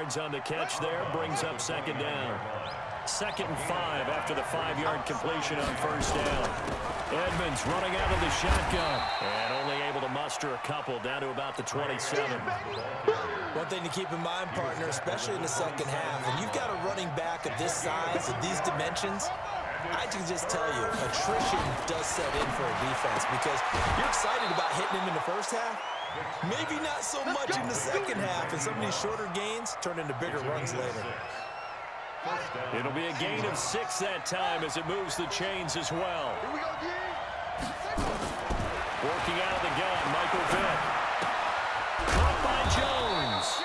yards on the catch there. Brings up second down. 2nd and 5 after the 5-yard completion on first down. Edmonds running out of the shotgun and only able to muster a couple down to about the 27. One thing to keep in mind, partner, especially in the second half, when you've got a running back of this size, of these dimensions, I can just tell you, attrition does set in for a defense because you're excited about hitting him in the first half. Maybe not so much in the second half, and some of these shorter gains turn into bigger runs later. It'll be a gain of 6 that time as it moves the chains as well. Working out of the gun, Michael Vick. Caught by Jones.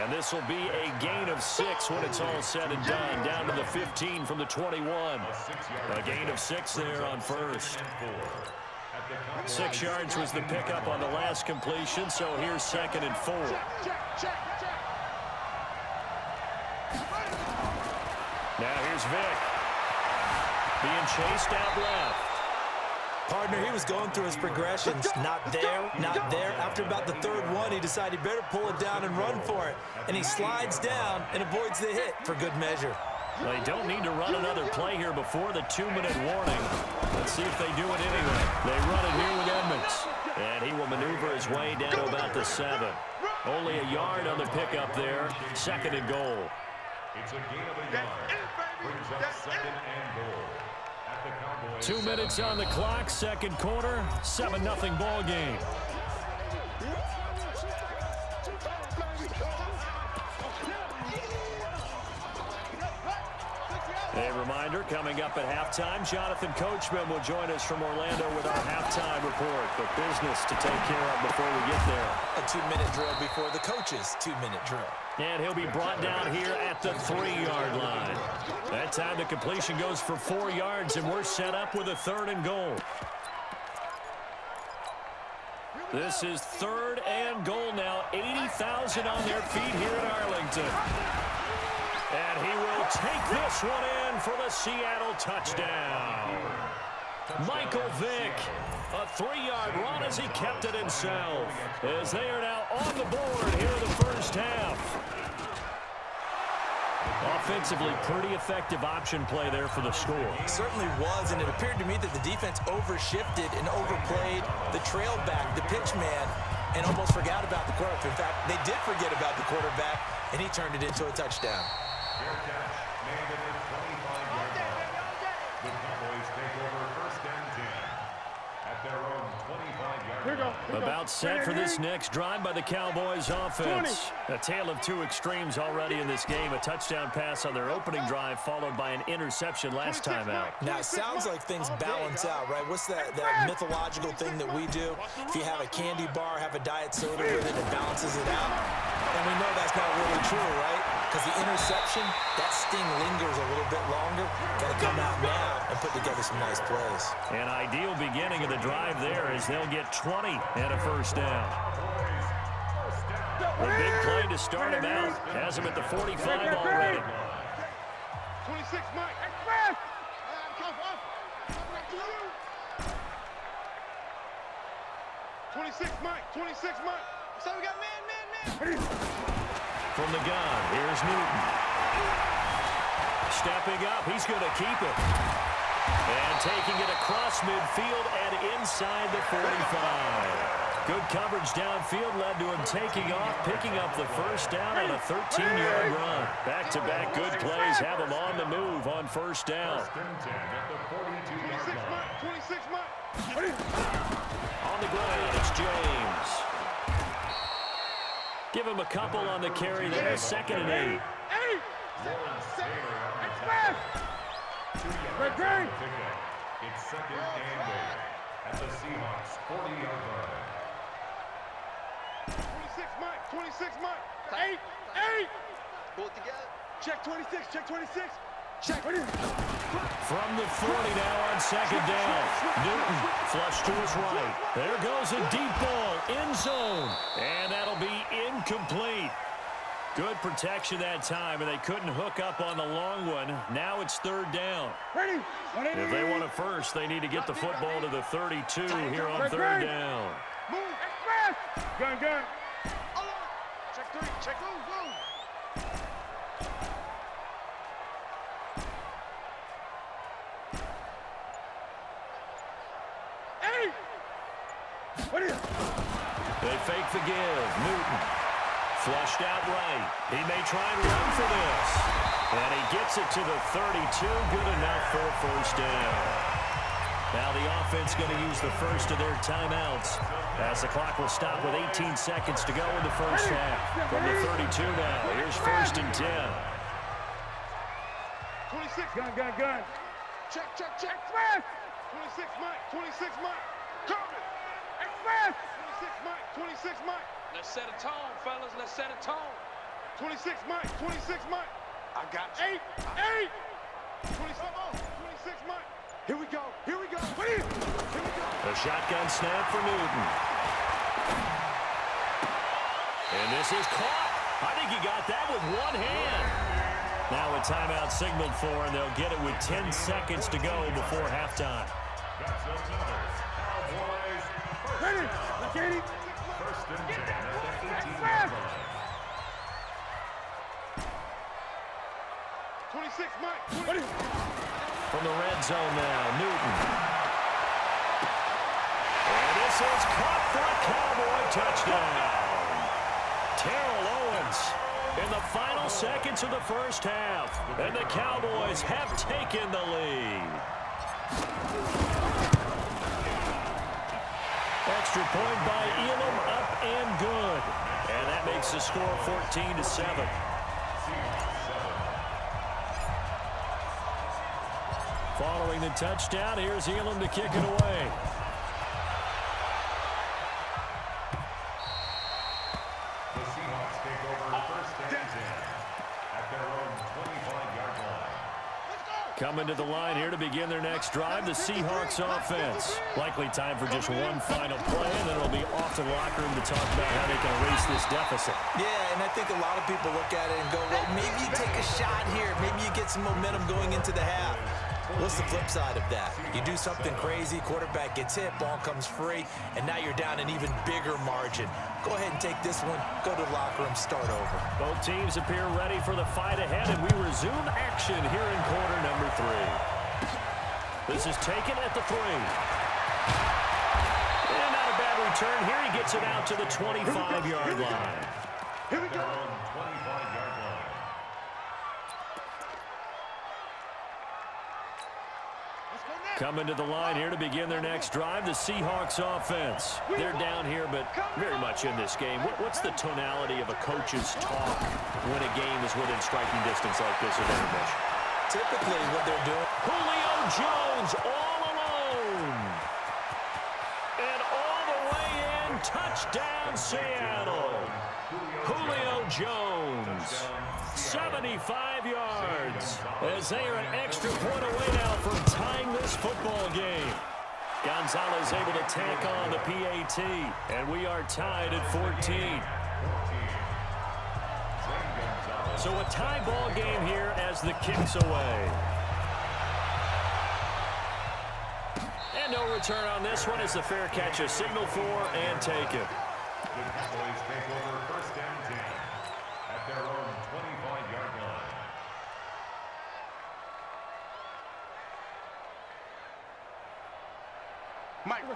And this will be a gain of 6 when it's all said and done. Down to the 15 from the 21. A gain of 6 there on first. 6 yards was the pickup on the last completion, so here's 2nd and 4. Now here's Vick. Being chased out left. Partner, he was going through his progressions. Not there, not there. After about the 3rd one, he decided he better pull it down and run for it. And he slides down and avoids the hit for good measure. They don't need to run another play here before the 2-minute warning. Let's see if they do it anyway. They run it here with Edmonds. And he will maneuver his way down to about the 7. Only a yard on the pickup there. 2nd and goal. It's a gain of a yard. Brings up 2nd and goal. 2 minutes on the clock, 2nd quarter, 7-0 ball game. A reminder, coming up at halftime, Jonathan Coachman will join us from Orlando with our halftime report. But business to take care of before we get there. A 2-minute drill before the coach's 2-minute drill. And he'll be brought down here at the 3-yard line. That time the completion goes for 4 yards, and we're set up with a 3rd and goal. This is 3rd and goal now. 80,000 on their feet here in Arlington. And he will take this one in for the Seattle touchdown. Michael Vick, a 3-yard run as he kept it himself. As they are now on the board here in the first half. Offensively, pretty effective option play there for the score. It certainly was, and it appeared to me that the defense overshifted and overplayed the trail back, the pitch man, and almost forgot about the quarterback. In fact, they did forget about the quarterback, and he turned it into a touchdown. Fair catch made at the 25-yard line. The Cowboys take over 1st and 10 at their own 25-yard line. About set for this next drive by the Cowboys offense. A tale of 2 extremes already in this game. A touchdown pass on their opening drive followed by an interception last time out. Now, it sounds like things balance out, right? What's that mythological thing that we do? If you have a candy bar, have a diet soda with it, it balances it out. And we know that's not really true, right? Because the interception, that sting lingers a little bit longer. Got to come out now and put together some nice plays. An ideal beginning of the drive there as they'll get 20 and a 1st down. A big play to start him out. Has him at the 45 already. 26, Mike. Express! 26, Mike. 26, Mike. So we got man. From the gun, here's Newton. Stepping up, he's going to keep it. And taking it across midfield and inside the 45. Good coverage downfield led to him taking off, picking up the 1st down on a 13-yard run. Back-to-back good plays have him on the move on 1st down. 26, Mike. On the ground, it's James. Give him a couple on the carry there, 2nd and 8. Express! It's 2nd and 8 at the Seahawks 40-yard line. 26, Mike. 26, Mike. 8. Pull it together. Check 26. Check 26. Check. From the 40 now on 2nd down. Newton flush to his right. There goes a deep ball, end zone. And that'll be incomplete. Good protection that time, and they couldn't hook up on the long one. Now it's 3rd down. Ready. If they want it first, they need to get the football to the 32 here on 3rd down. Move. Express. Gun. Check 3. Check. Move. They fake the give. Newton. Flushed out right. He may try and run for this. And he gets it to the 32. Good enough for a first down. Now the offense going to use the first of their timeouts as the clock will stop with 18 seconds to go in the first half. From the 32 now, here's first and 10. 26, gun. Check. Express! 26, Mike. 26, Mike. Coming. Express! 26, Mike. Let's set a tone, fellas. Let's set a tone. 26, Mike. I got you. 8. 26, Mike. Here we go. Here we go. A shotgun snap for Newton. And this is caught. I think he got that with one hand. Now a timeout signaled for, and they'll get it with 10 seconds to go before halftime. Ready. Katie. First and 10 at the 18 Express! 26, Mike. 20. From the red zone now, Newton. And this is caught for a Cowboy touchdown. Terrell Owens in the final seconds of the first half. And the Cowboys have taken the lead. Extra point by Elam, up and good. And that makes the score 14-7. Following the touchdown, here's Elam to kick it away. The Seahawks take over first and 10 at their own 25-yard line. Coming to the line here to begin their next drive, the Seahawks offense. Likely time for just one final play, and then it'll be off to the locker room to talk about how they can erase this deficit. Yeah, and I think a lot of people look at it and go, well, maybe you take a shot here. Maybe you get some momentum going into the half. What's the flip side of that? You do something crazy, quarterback gets hit, ball comes free, and now you're down an even bigger margin. Go ahead and take this one, go to the locker room, start over. Both teams appear ready for the fight ahead, and we resume action here in quarter number 3. This is taken at the 3. And not a bad return here. He gets it out to the 25-yard line. Here we go. 25-yard line. Coming to the line here to begin their next drive, the Seahawks offense. They're down here, but very much in this game. What's the tonality of a coach's talk when a game is within striking distance like this of intermission? Typically what they're doing. Julio Jones all alone. And all the way in, touchdown Seattle. Julio Jones, 75 yards, as they are an extra point away now from tying this football game. Gonzalez able to tack on the PAT, and we are tied at 14. So a tie ball game here as the kick's away. And no return on this one as the fair catch is signaled for and taken. The Cowboys take over first and 10 at their own 25-yard line.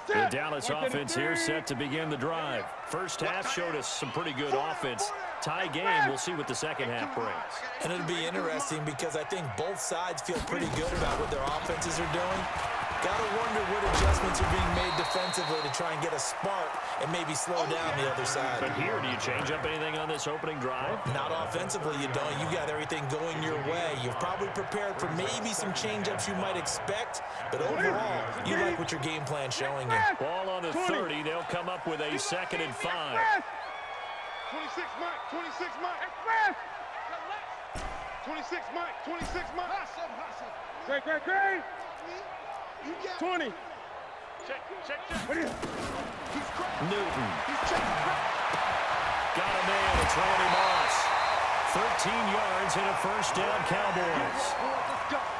The Dallas offense here set to begin the drive. First half showed us some pretty good offense. Tie game, we'll see what the second half brings. And it'll be interesting because I think both sides feel pretty good about what their offenses are doing. Got to wonder what adjustments are being made defensively to try and get a spark and maybe slow down the other side. But here, do you change up anything on this opening drive? Not offensively, you don't. You got everything going your way. You've probably prepared for maybe some change-ups you might expect, but overall, you like what your game plan's showing you. Ball on the 30. They'll come up with a 2nd and 5. 26 Mike, 26 Mike, Express! 26 Mike, 26 Mike. Great. 20. Check. Newton. Got a man. It's Randy Moss. 13 yards and a first down, Cowboys.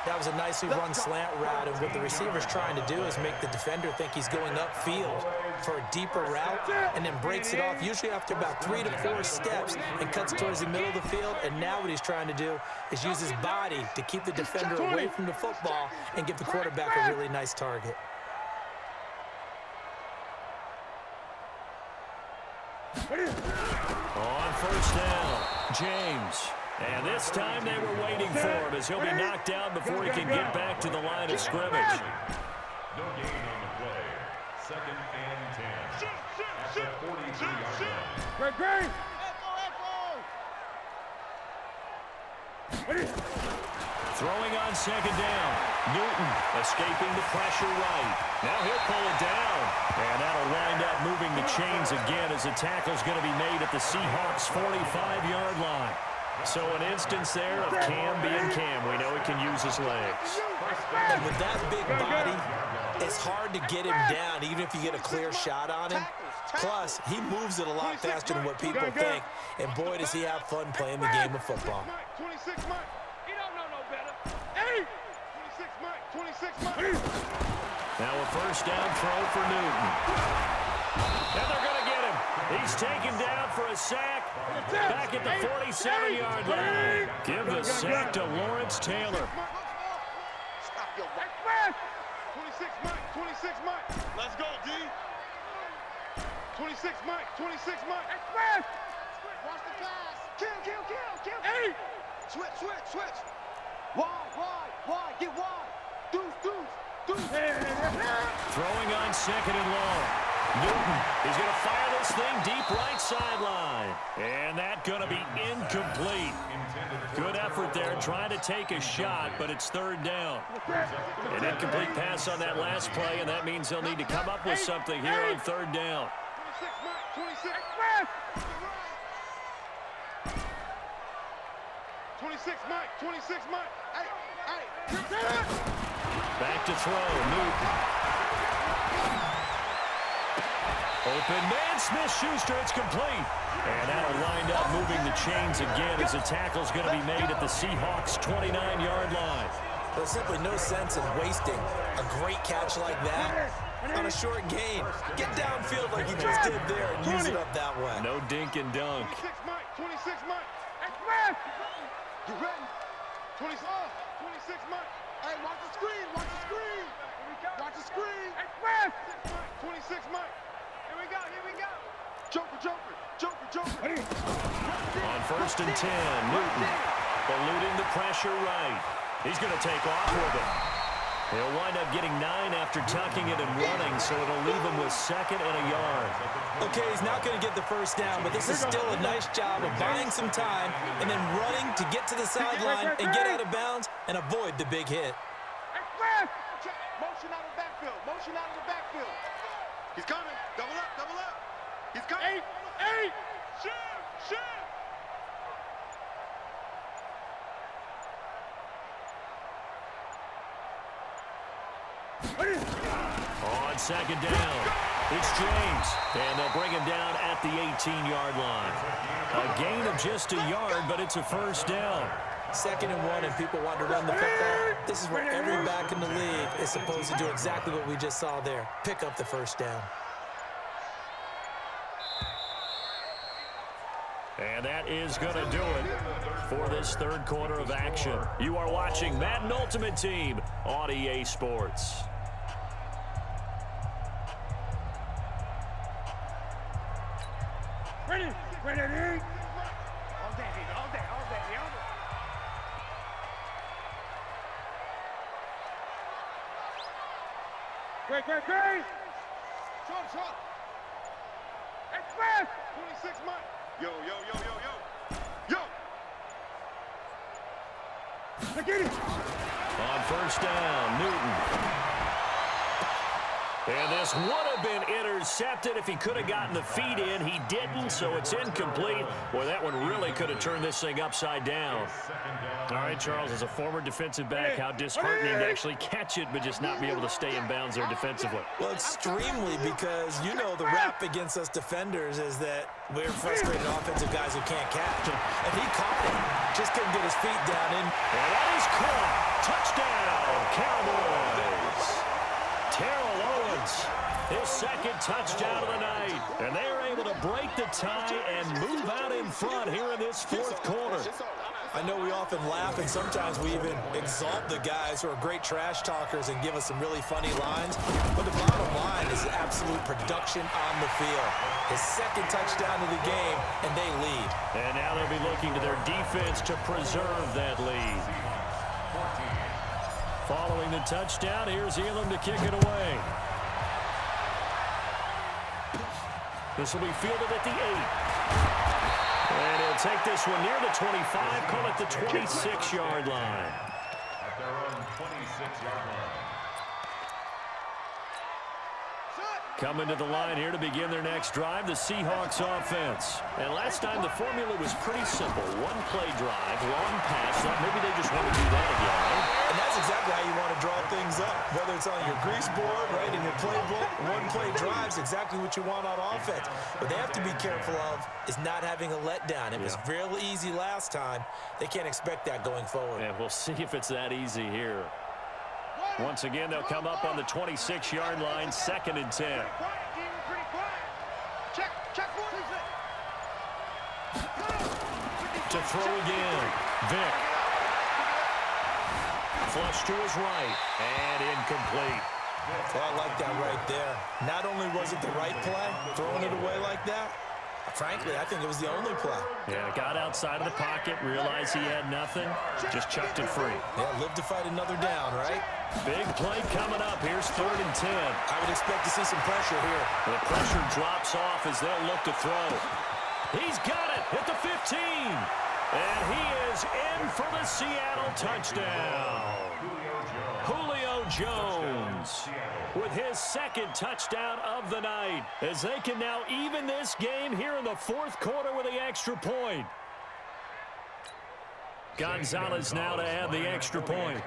That was a nicely run slant route, and what the receiver's trying to do is make the defender think he's going upfield for a deeper route and then breaks it off, usually after about 3 to 4 steps, and cuts towards the middle of the field. And now what he's trying to do is use his body to keep the defender away from the football and give the quarterback a really nice target. On first down, James. And this time they were waiting for him as he'll be knocked down before he can get back to the line of scrimmage. No gain on the play. 2nd and 10. At the 43-yard line. Throwing on 2nd down. Newton escaping the pressure right. Now he'll pull it down. And that'll wind up moving the chains again as the tackle's going to be made at the Seahawks' 45-yard line. So an instance there of Cam being Cam. We know he can use his legs. And with that big body, it's hard to get him down, even if you get a clear shot on him. Plus, he moves it a lot faster than what people think. And boy, does he have fun playing the game of football. 26 Mike. He don't know no better. 26 Mike. 26 Mike. Now a first down throw for Newton. And they're going to get him. He's taken down for a sack back at the 47-yard line. Give the sack to Lawrence Taylor. 26 Mike. 26 Mike. Let's go, D. 26 Mike. 26 Mike. Watch the pass. Kill. Hey. Switch. Wide. Get wide. Deuce. Throwing on 2nd and long. Newton is going to fire this thing deep right sideline. And that's going to be incomplete. Good effort there trying to take a shot, but it's 3rd down. An incomplete pass on that last play, and that means they'll need to come up with something here on 3rd down. 26 Mike. 26 Mike. Hey. Back to throw, Newton. Open man, Smith-Schuster, it's complete. And that'll wind up moving the chains again as the tackle's going to be made at the Seahawks' 29-yard line. There's simply no sense in wasting a great catch like that on a short gain. Get downfield like you just did there and use it up that way. No dink and dunk. 26 Mike. You ready? 26 Mike. Hey, watch the screen. Watch the screen. 26 Mike. Here we go. Joker. On 1st and 10, Newton eluding the pressure right. He's going to take off with it. He'll wind up getting 9 after tucking it and running, so it'll leave him with 2nd and a yard. Okay, he's not going to get the first down, but this is still a nice job of buying some time and then running to get to the sideline and get out of bounds and avoid the big hit. Motion out of the backfield. He's coming. Double up. He's coming. 8. Shoot. On 2nd down, it's James. And they'll bring him down at the 18-yard line. A gain of just a yard, but it's a first down. 2nd and 1, and people want to run the football. This is where every back in the league is supposed to do exactly what we just saw there. Pick up the first down. And that is going to do it for this 3rd quarter of action. You are watching Madden Ultimate Team on EA Sports. Ready. All day. Great. Short. Express. 26 Mike. Yo. Get it. On first down, Newton. And this would have been intercepted if he could have gotten the feet in. He didn't, so it's incomplete. Boy, that one really could have turned this thing upside down. All right, Charles, as a former defensive back, how disheartening to actually catch it but just not be able to stay in bounds there defensively. Well, extremely, because you know the rap against us defenders is that we're frustrated offensive guys who can't catch. And he caught it. Just couldn't get his feet down in. And that is caught. Touchdown, Cowboys. Terrell Owens, his 2nd touchdown of the night. And they are able to break the tie and move out in front here in this 4th quarter. I know we often laugh, and sometimes we even exalt the guys who are great trash talkers and give us some really funny lines. But the bottom line is absolute production on the field. His second touchdown of the game, and they lead. And now they'll be looking to their defense to preserve that lead. Following the touchdown, here's Elam to kick it away. This will be fielded at the 8. And he'll take this one near the 25, call it the 26-yard line. At their own 26-yard line. Coming to the line here to begin their next drive, the Seahawks offense. And last time the formula was pretty simple. One play drive, long pass. Maybe they just want to do that again, right? And that's exactly how you want to draw things up. Whether it's on your grease board, right, in your playbook, one-play drives, exactly what you want on offense. What they have to be careful of is not having a letdown. It was real easy last time. They can't expect that going forward. And we'll see if it's that easy here. Once again, they'll come up on the 26-yard line, 2nd and 10. To throw again, Vick. Flush to his right, and incomplete. Well, I like that right there. Not only was it the right play, throwing it away like that, frankly, I think it was the only play. Yeah, got outside of the pocket, realized he had nothing, just chucked it free. Yeah, live to fight another down, right? Big play coming up. Here's 3rd and 10. I would expect to see some pressure here. The pressure drops off as they'll look to throw. He's got it at the 15. And he is in for the Seattle touchdown. Julio Jones with his 2nd touchdown of the night, as they can now even this game here in the 4th quarter with the extra point. Gonzalez now to add the extra point.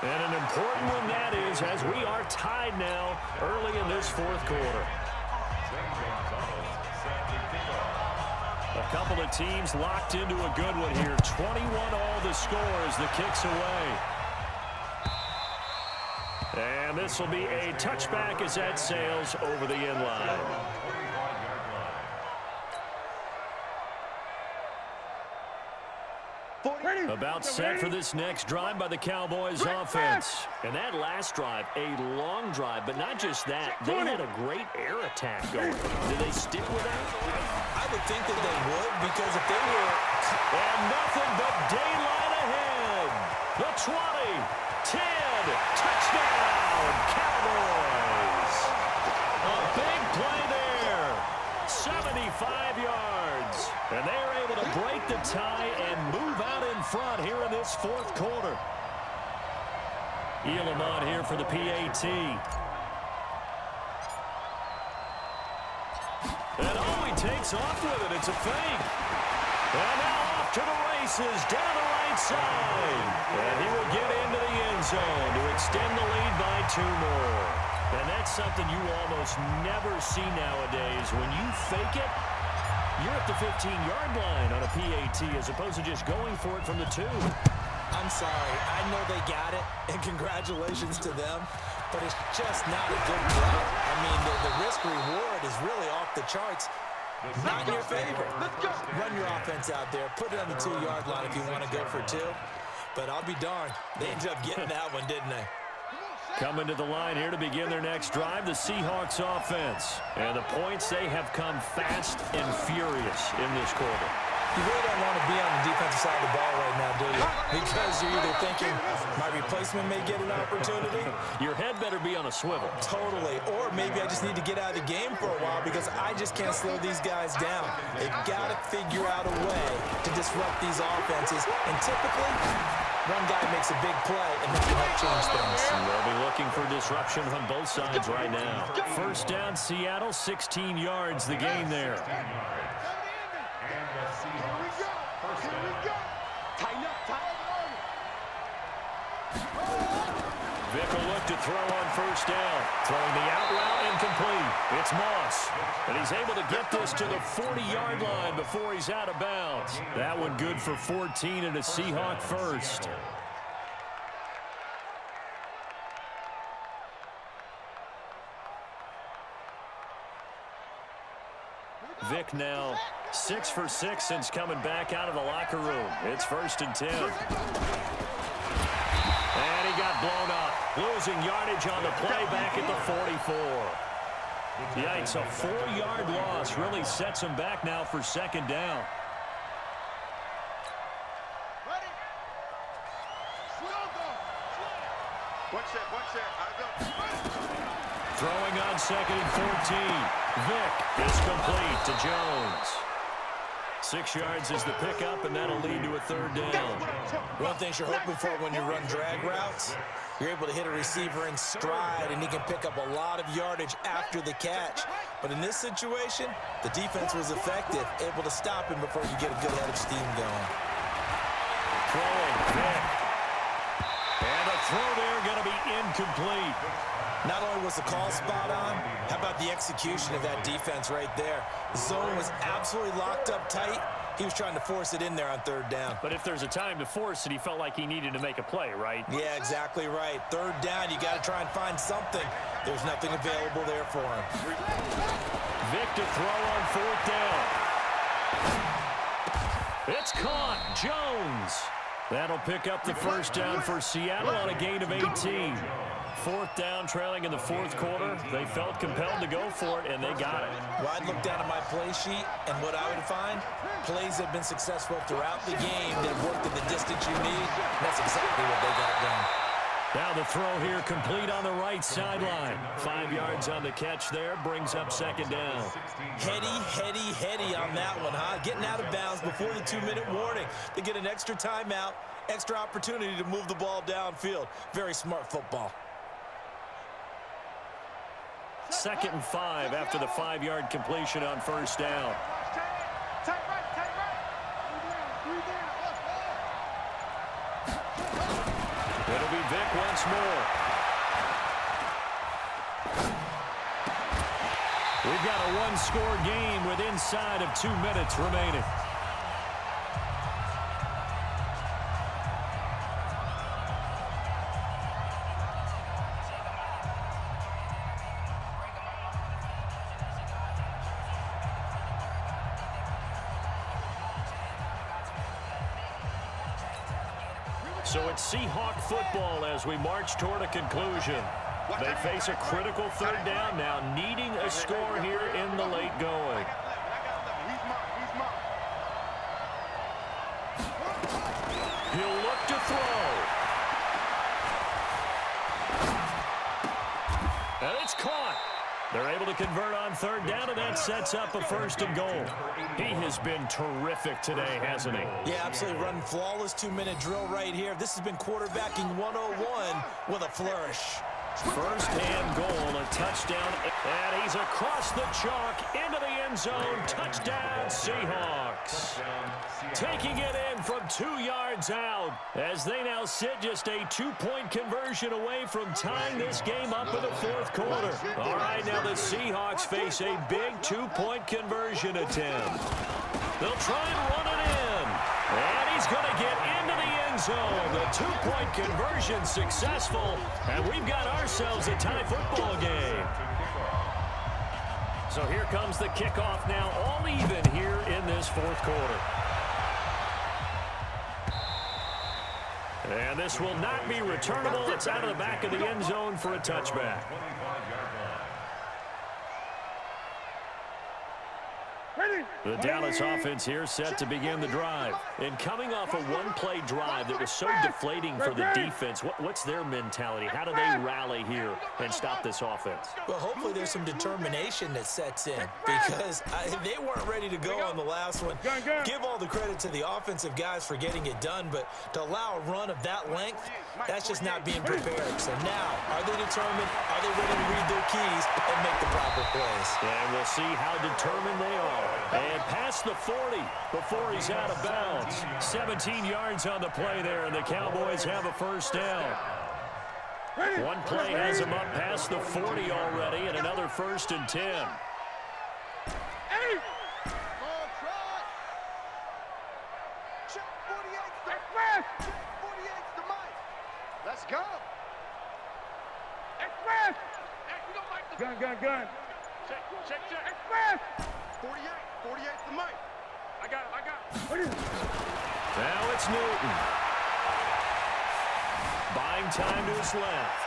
And an important one that is, as we are tied now early in this 4th quarter. A couple of teams locked into a good one here. 21 all the score as the kick's away. And this will be a touchback as that sails over the end line. About set for this next drive by the Cowboys offense. And that last drive, a long drive, but not just that. They had a great air attack going. Did they stick with that? I would think that they would, because if they were... And nothing but daylight ahead. The 20, 10, touchdown, Cowboys. A big play there. 75 yards. And they are able to break the tie and move out in front here in this 4th quarter. Elam on here for the PAT. And oh, he takes off with it. It's a fake. And now off to the races down the right side. And he will get into the end zone to extend the lead by 2 more. And that's something you almost never see nowadays. When you fake it, you're at the 15-yard line on a PAT as opposed to just going for it from the 2. I'm sorry. I know they got it, and congratulations to them, but it's just not a good play. I mean, the risk-reward is really off the charts. Not in your favor. Run your offense out there. Put it on the 2-yard line if you want to go for 2. But I'll be darned. They ended up getting that one, didn't they? Coming to the line here to begin their next drive, the Seahawks offense. And the points, they have come fast and furious in this quarter. You really don't want to be on the defensive side of the ball right now, do you? Because you're either thinking, my replacement may get an opportunity. Your head better be on a swivel. Totally. Or maybe I just need to get out of the game for a while because I just can't slow these guys down. They've got to figure out a way to disrupt these offenses. And typically, one guy makes a big play and that can help change things. And they'll be looking for disruption on both sides right now. First down, Seattle, 16 yards, the gain there. Vick will look to throw on first down. Throwing the out route incomplete. It's Moss. And he's able to get this to the 40-yard line before he's out of bounds. That one good for 14 and a Seahawk first. Vic now 6 for 6 since coming back out of the locker room. It's 1st and 10. And he got blown up, losing yardage on the play back at the 44. Yikes, a 4-yard loss really sets him back now for 2nd down. Throwing on 2nd and 14. Vic is complete to Jones. 6 yards is the pickup, and that'll lead to a 3rd down. One thing you're hoping for when you run drag routes, you're able to hit a receiver in stride, and he can pick up a lot of yardage after the catch. But in this situation, the defense was effective, able to stop him before you get a good head of steam going. Throwing, Vic. And the throw there going to be incomplete. Not only was the call spot on, how about the execution of that defense right there? The zone was absolutely locked up tight. He was trying to force it in there on 3rd down. But if there's a time to force it, he felt like he needed to make a play, right? Yeah, exactly right. 3rd down, you got to try and find something. There's nothing available there for him. Vic to throw on 4th down. It's caught. Jones. That'll pick up the 1st down for Seattle on a gain of 18. 4th down, trailing in the 4th quarter. They felt compelled to go for it, and they got it. Well, I'd look down at my play sheet, and what I would find, plays have been successful throughout the game that have worked at the distance you need, and that's exactly what they got done. Now the throw here complete on the right sideline. 5 yards on the catch there, brings up 2nd down. Heady on that one, huh? Getting out of bounds before the 2-minute warning. They get an extra timeout, extra opportunity to move the ball downfield. Very smart football. 2nd and 5 after the 5-yard completion on 1st down. It'll be Vic once more. We've got a 1-score game with inside of 2 minutes remaining. So it's Seahawk football as we march toward a conclusion. They face a critical 3rd down now, needing a score here in the late going. He'll look to throw. And it's caught. They're able to convert on 3rd down, and that sets up a 1st and goal. He has been terrific today, hasn't he? Yeah, absolutely. Running flawless 2-minute drill right here. This has been quarterbacking 101 with a flourish. 1st and goal, a touchdown, and he's across the chalk into the end zone. Touchdown, Seahawks. Taking it in from 2 yards out as they now sit just a 2-point conversion away from tying this game up in the 4th quarter. All right, now the Seahawks face a big 2-point conversion attempt. They'll try and run it in, and he's going to get into the end zone. The 2-point conversion successful, and we've got ourselves a tie football game. So here comes the kickoff now, all even here in this 4th quarter. And this will not be returnable. It's out of the back of the end zone for a touchback. The Dallas offense here set to begin the drive. And coming off a 1-play drive that was so deflating for the defense, what's their mentality? How do they rally here and stop this offense? Well, hopefully there's some determination that sets in because they weren't ready to go on the last one. Give all the credit to the offensive guys for getting it done, but to allow a run of that length, that's just not being prepared. So now, are they determined? Are they ready to read their keys and make the proper plays? And we'll see how determined they are. And past the 40 before he's out of bounds. 17 yards on the play there, and the Cowboys have a 1st down. One play has him up past the 40 already, and another 1st and 10. Let's go. Gun. Check. Express. 48. it's Newton. Buying time to his left.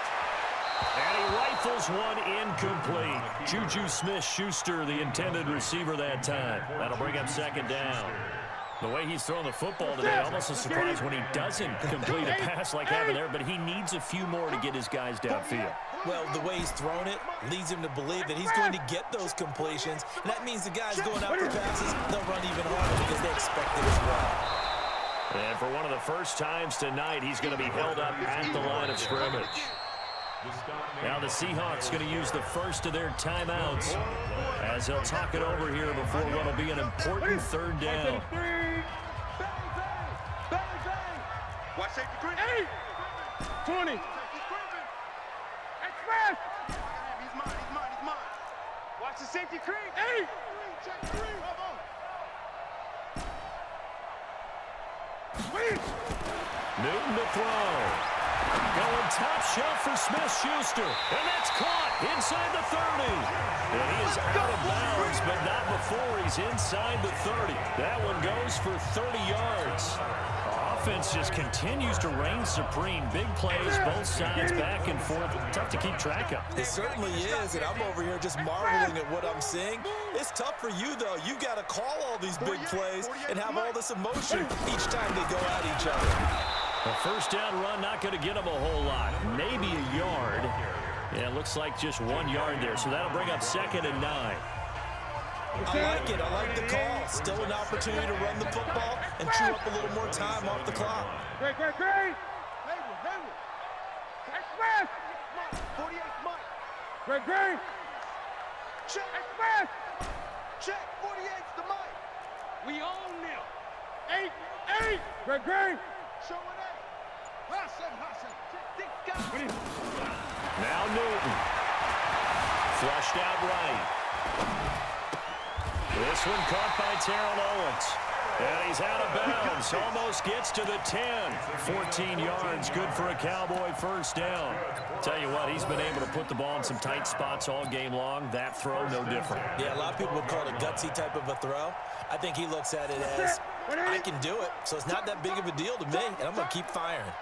And he rifles one incomplete. Juju Smith-Schuster, the intended receiver that time. That'll bring up second down. The way he's throwing the football today, almost a surprise when he doesn't complete a pass like having there, but he needs a few more to get his guys downfield. Well, the way he's thrown it leads him to believe that he's going to get those completions. And that means the guys going out for passes, they'll run even harder because they expect it as well. And for one of the first times tonight, he's going to be held up at the line of scrimmage. Now the Seahawks going to use the first of their timeouts as they'll talk it over here before what will be an important third down. Watch safety green. 20. Express. He's mine. Watch the safety creep. 8. Check green. Newton to throw. Going top shelf for Smith-Schuster. And that's caught inside the 30. And he is out of bounds, but not before he's inside the 30. That one goes for 30 yards. Offense just continues to reign supreme. Big plays, both sides, back and forth. Tough to keep track of. It certainly is, and I'm over here just marveling at what I'm seeing. It's tough for you, though. You got to call all these big plays and have all this emotion each time they go at each other. A first down run, not going to get him a whole lot. Maybe a yard. Yeah, it looks like just 1 yard there, so that'll bring up 2nd and 9. I like it. I like the call. Still an opportunity to run the football and chew up a little more time off the clock. Great. Hayward. Express. 48 Mike. Great. Check. Express. Check. 48's the Mike. We own them. 8. Great. Show it 8. Hassan. Check 6 guys. Now Newton. Flushed out right. This one caught by Terrell Owens. And he's out of bounds. Almost gets to the 10. 14 yards. Good for a Cowboy first down. Tell you what, he's been able to put the ball in some tight spots all game long. That throw, no different. Yeah, a lot of people would call it a gutsy type of a throw. I think he looks at it as, I can do it, so it's not that big of a deal to me, and I'm going to keep firing.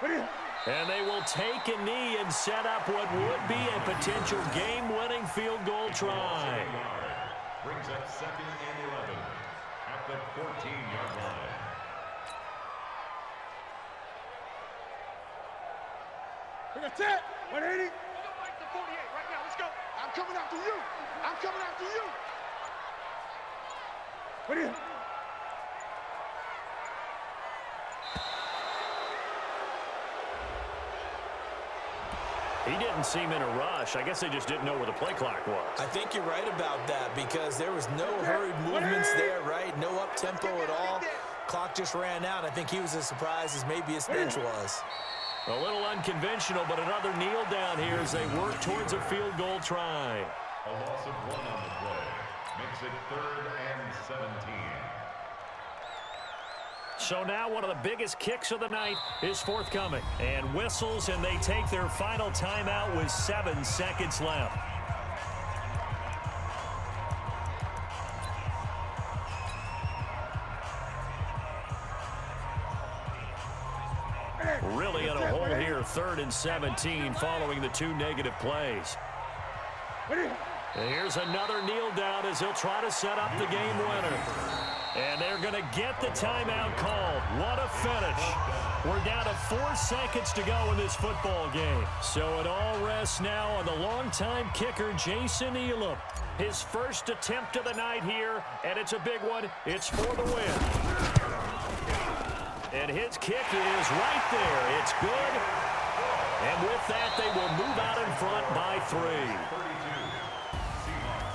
And they will take a knee and set up what would be a potential game-winning field goal try. Brings up 2nd and 11 at the 14-yard line. That's it. 180. We're gonna fight the 48 right now. Let's go. I'm coming after you. What are you? He didn't seem in a rush. I guess they just didn't know where the play clock was. I think you're right about that because there was no hurried movements there, right? No up-tempo at all. Clock just ran out. I think he was as surprised as maybe his bench was. A little unconventional, but another kneel down here as they work towards a field goal try. A loss of 1 on the play makes it 3rd and 17. So now one of the biggest kicks of the night is forthcoming. And whistles, and they take their final timeout with 7 seconds left. Really in a hole here, 3rd and 17 following the 2 negative plays. And here's another kneel down as he'll try to set up the game winner. And they're going to get the timeout called. What a finish. We're down to 4 seconds to go in this football game. So it all rests now on the longtime kicker, Jason Elam. His first attempt of the night here, and it's a big one. It's for the win. And his kick is right there. It's good. And with that, they will move out in front by 3.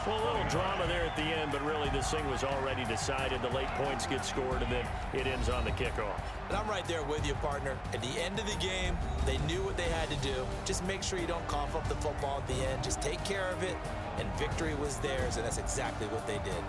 Well, a little drama there at the end, but really this thing was already decided. The late points get scored, and then it ends on the kickoff. And I'm right there with you, partner. At the end of the game, they knew what they had to do. Just make sure you don't cough up the football at the end. Just take care of it, and victory was theirs, and that's exactly what they did.